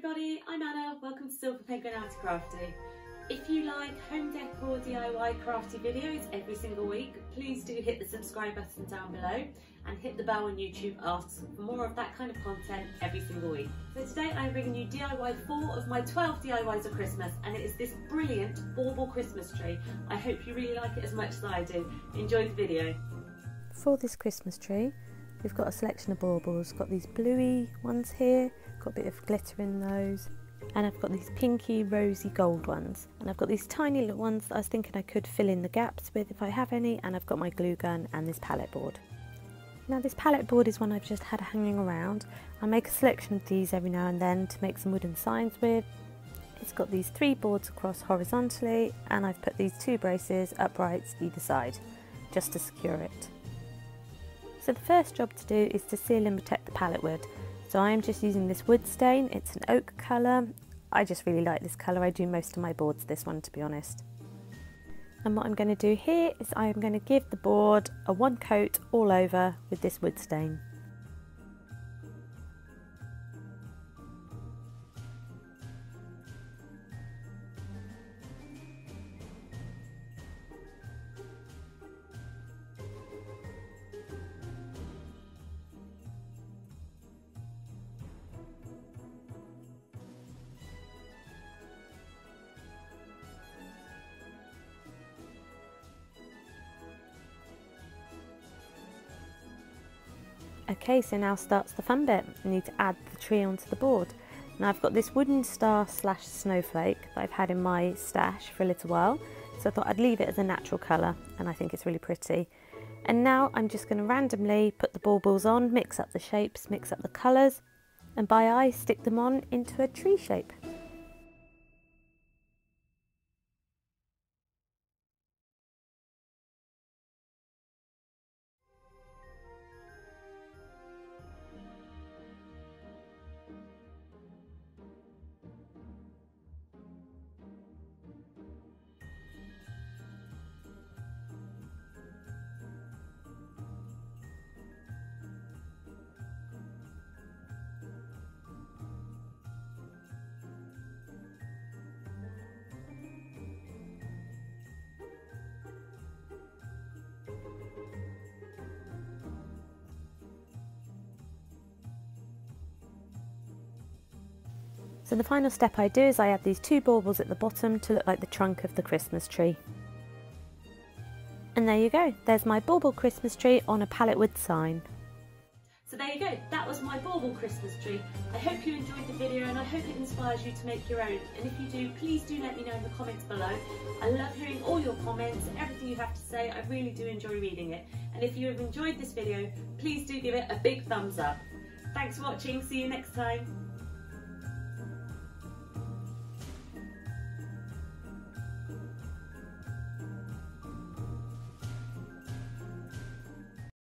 everybody, I'm Anna, welcome to SilverPenguinArtyCrafty. If you like home decor DIY crafty videos every single week, please do hit the subscribe button down below and hit the bell on YouTube asks for more of that kind of content every single week. So today I'm bringing you DIY 4 of my 12 DIYs of Christmas, and it is this brilliant bauble Christmas tree. I hope you really like it as much as I do. Enjoy the video. For this Christmas tree, we've got a selection of baubles. Got these bluey ones here, got a bit of glitter in those, and I've got these pinky rosy gold ones, and I've got these tiny little ones that I was thinking I could fill in the gaps with if I have any, and I've got my glue gun and this palette board. Now this palette board is one I've just had hanging around. I make a selection of these every now and then to make some wooden signs with. It's got these 3 boards across horizontally, and I've put these 2 braces uprights either side just to secure it. So the first job to do is to seal and protect the palette wood. So I am just using this wood stain. It's an oak colour. I just really like this colour. I do most of my boards this one, to be honest. And what I'm going to do here is I am going to give the board a 1 coat all over with this wood stain. Okay, so now starts the fun bit. I need to add the tree onto the board. Now I've got this wooden star slash snowflake that I've had in my stash for a little while, so I thought I'd leave it as a natural colour, and I think it's really pretty. And now I'm just going to randomly put the baubles on, mix up the shapes, mix up the colours, and by eye stick them on into a tree shape. So the final step I do is I add these 2 baubles at the bottom to look like the trunk of the Christmas tree. And there you go, there's my bauble Christmas tree on a palette wood sign. So there you go, that was my bauble Christmas tree. I hope you enjoyed the video and I hope it inspires you to make your own. And if you do, please do let me know in the comments below. I love hearing all your comments, everything you have to say. I really do enjoy reading it. And if you have enjoyed this video, please do give it a big thumbs up. Thanks for watching, see you next time.